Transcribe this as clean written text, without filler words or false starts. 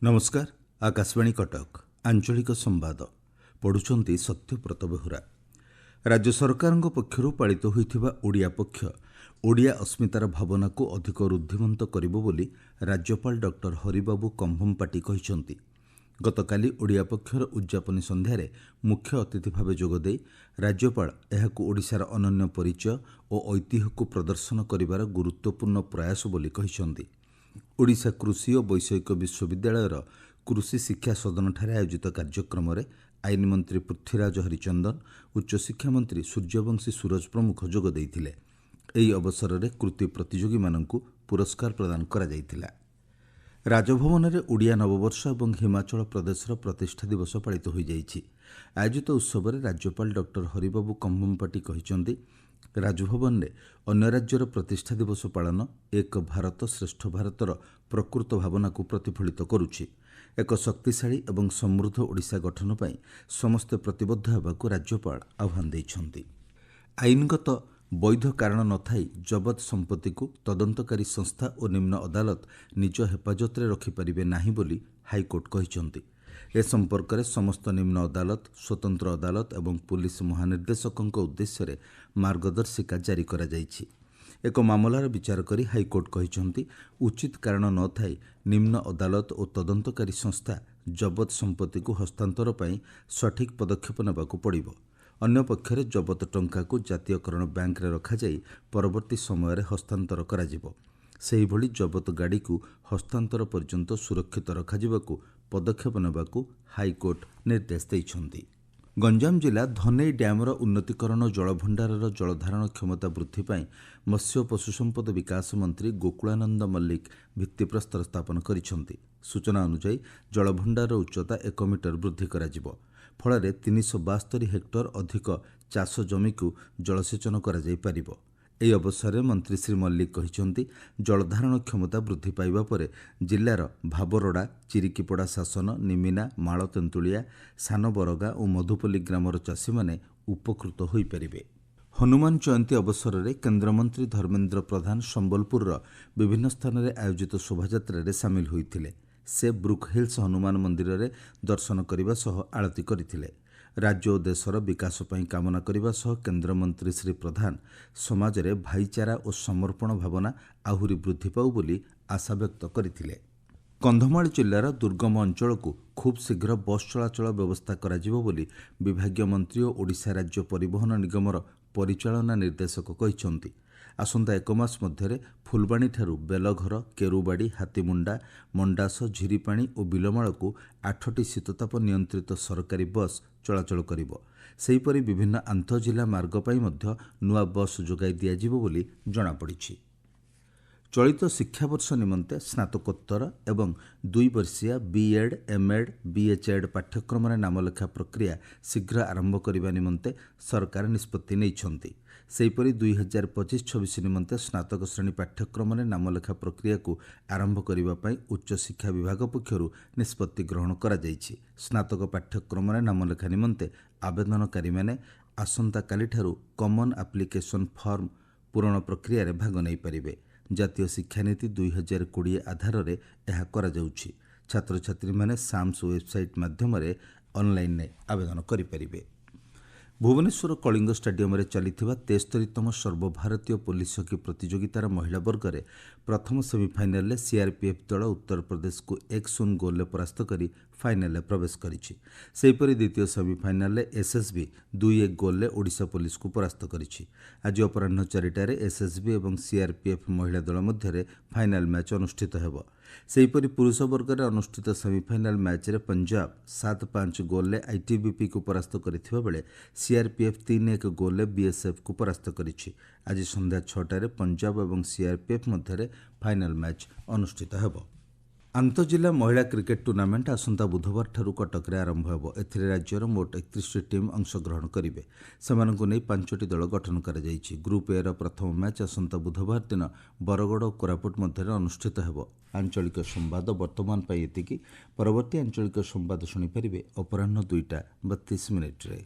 नमस्कार। आकाशवाणी कटक आंचलिक संवाद पढ़ुचंती सत्यव्रत बेहुरा। राज्य सरकार पक्षर पालित होइथिबा ओडिया पक्ष ओडिया अस्मितार भावना को अधिक रुद्धिमंत करिबो बोली राज्यपाल डॉक्टर हरिबाबू कंभमपाटी कहिसंती। गतकाली ओडिया पक्षर उद्यापनी संध्यारे मुख्य अतिथि भावे जोगदे राज्यपाल एहाकु ओडिशार अनन्य परिचय और ऐतिह्य को प्रदर्शन करिबार गुरुत्वपूर्ण प्रयास बोली कहिसंती। ओडिशा कृषि और वैषयिक विश्वविद्यालयर कृषि शिक्षा सदन ठारे आयोजित कार्यक्रम में आईन मंत्री पृथ्वीराज हरिचंदन, उच्चशिक्षा मंत्री सूर्यवंशी सूरज प्रमुख जोग देइथिले। एही अवसर में कृति प्रतियोगी मानंकु पुरस्कार प्रदान करा जाइथिला। राजभवन में ओडिया नववर्ष और हिमाचल प्रदेश प्रतिष्ठा दिवस पालित हो जाइछि। आयोजित उत्सव में राज्यपाल डॉक्टर हरिबाबू कंभमपाटी कहिसंती, राजभवन में अन्य राज्यर प्रतिष्ठा दिवस पालन एक भारत श्रेष्ठ भारतर प्रकृत भावना को प्रतिफलित करुछि। एक शक्तिशाली एवं समृद्ध ओडिशा गठन पर समस्ते प्रतिबद्ध होगाकू राज्यपाल आह्वान दैछंती। आईनगत वैध कारण नथाई जबत संपत्ति को तदंतकारी संस्था और निम्न अदालत निज हेफाजत में रखिपारे नाही बोली हाईकोर्ट कहिसंती। ए संपर्क में समस्त निम्न अदालत, स्वतंत्र अदालत और पुलिस महानिर्देशकों उद्देश्य मार्गदर्शिका जारी करा जाइछि। एक मामलार विचार करी हाईकोर्ट कहिसंती, उचित कारण न थाई निम्न अदालत और तदंतकारी संस्था जबत संपत्ति को हस्तांतर पर सठिक पदक्षेप नेबाकू पड़िबो। अन्य पक्षरे जबत टंका को जातीयकरण बैंक रे रखा जाई परवर्ती समय रे हस्तांतर करा जिवो। सेही भली जबत गाड़ी को हस्तांतर पर्यंत सुरक्षित रखा जिबाकू पदक्षेप नेबाकू हाईकोर्ट निर्देश दैछंती। गंजाम जिला धनेई डैमर उन्नतीकरण और जलभंडारर जलधारण क्षमता वृद्धि पाई मत्स्य और पशु संपद विकास मंत्री गोकुलानंद मल्लिक भित्तिप्रस्तर स्थापन करिसंती। सूचना अनुसार जलभंडार उच्चता 1 मीटर वृद्धि कराजिबो। फଳରେ 372 हेक्टर अधिक चाष जमी को जलसेचन करा जाई पारिबो। ଏହି ଅବସରରେ ମନ୍ତ୍ରୀ ଶ୍ରୀ ମଲ୍ଲିକ କହିଛନ୍ତି, ଜଳଧାରଣ କ୍ଷମତା ବୃଦ୍ଧି ପାଇବା ପରେ ଜିଲ୍ଲାର ଭାବରଡ଼ା, ଚିରିକିପଡ଼ା ଶାସନ, ନିମିନା, ମାଳ ତେନ୍ତୁଳିଆ, ସାନ ବରଗା ଓ ମଧୁପଲ୍ଲୀ ଗ୍ରାମର ଚାଷୀମାନେ ଉପକୃତ ହୋଇପାରିବେ। ହନୁମାନ ଜୟନ୍ତୀ ଅବସରରେ କେନ୍ଦ୍ରମନ୍ତ୍ରୀ ଧର୍ମେନ୍ଦ୍ର ପ୍ରଧାନ ସମ୍ବଲପୁରର ବିଭିନ୍ନ ସ୍ଥାନରେ ଆୟୋଜିତ ଶୋଭାଯାତ୍ରାରେ ସାମିଲ ହୋଇଥିଲେ। ସେ ବ୍ରୁକ୍ ହିଲ୍ସ ହନୁମାନ ମନ୍ଦିରରେ ଦର୍ଶନ କରିବା ସହ ଆଳତୀ କରିଥିଲେ। राज्य और देशर विकास ପାଇଁ कामना करने सह केन्द्रमंत्री श्री प्रधान समाज में भाईचारा और समर्पण भावना आहुरी वृद्धि पाऊ बोली आशा व्यक्त करथिले। कंधमाल जिलार दुर्गम अंचल को खूब शीघ्र बस चलाचल व्यवस्था कराजिबो बोली विभागीय मंत्री और ओडिशा राज्य परिवहन निगमर परिचालना निर्देशक कहिसंती। आसंता 1 मास मध्य फुलबाणी ठारू बेलघर, केरुबाड़ी, हातीमुंडा, मंडास, झिरीपाणी और बिलमाल को 8टी शीतताप नियंत्रित सरकारी बस चलाचल करिबो। सेहीपरि विभिन्न आंतजिला मार्ग पई मध्य नुआ बस जोगाई दियाजिबो बोली जणा पड़िछि। चलित शिक्षावर्ष निमंते स्नातकोत्तर एवं 2 वर्षीय बीएड, एमएड, बीएचएड पाठ्यक्रम नामलेखा प्रक्रिया शीघ्र आरंभ करने निमंते सरकार निष्पत्ति नैछंती। सेहीपरि 2025-26 निमंते स्नातक श्रेणी पाठ्यक्रम नामलेखा प्रक्रिया को आरंभ करने पर उच्च शिक्षा विभाग पक्षरु निष्पत्ति ग्रहण करा जाइछि। स्नातक पाठ्यक्रम नामलेखा निमंते आवेदनकारी माने आसंता काली ठारू कॉमन एप्लिकेशन फॉर्म पूरण प्रक्रिया रे भाग नै परिबे। जातीय शिक्षानीति 2020 आधार रे यह करा जाउछि। छात्र छात्री माने साम्स वेबसाइट माध्यम रे ऑनलाइन ने आवेदन करि परिबे। भुवनेश्वर कलिंग स्टेडियम रे चलिथिबा 73तम सर्वभारतीय पुलिस हॉकी प्रतियोगितार महिला वर्ग में प्रथम सेमिफाइनल में सीआरपीएफ दल उत्तर प्रदेश को 1-0 गोल में परास्त कर फाइनल में प्रवेश करिछि। सेहीपरि द्वितीय सेमिफाइनल में एसएसबी 2-1 गोल में ओडिशा पुलिस को परास्त करिछि। आज अपराह्न 4टार एसएसबी और सीआरपीएफ महिला दल मध्य फाइनल मैच अनुष्ठित हेबो। सेहीपरि पुरुष वर्ग में अनुष्ठित सेमिफाइनल मैच रे पंजाब 7-5 गोल में आईटीबीपी को परास्त करथिबा बेले सीआरपीएफ 3-1 गोल में बीएसएफ को परास्त करिछि। आज संध्या 6टार पंजाब और सीआरपीएफ मध्य फाइनल मैच अनुष्ठित हेबो। आंतजिला महिला क्रिकेट टूर्नामेंट आसंता बुधवार ठारू कटक रे आरंभ हेबो। एथिरे राज्यर मोट 31 टीम अंशग्रहण करिवे। सेमानंकु नै 5टी दल गठन करा जाइछि। ग्रुप ए रो प्रथम मैच आसंता बुधवार दिन बरगड़ और कोरापुट मध्य अनुष्ठित हेबो। आंचलिक संवाद वर्तमान पाई एतिकी। परवर्ती आंचलिक संवाद शुणी परिबे अपराह्न 2:32 रे।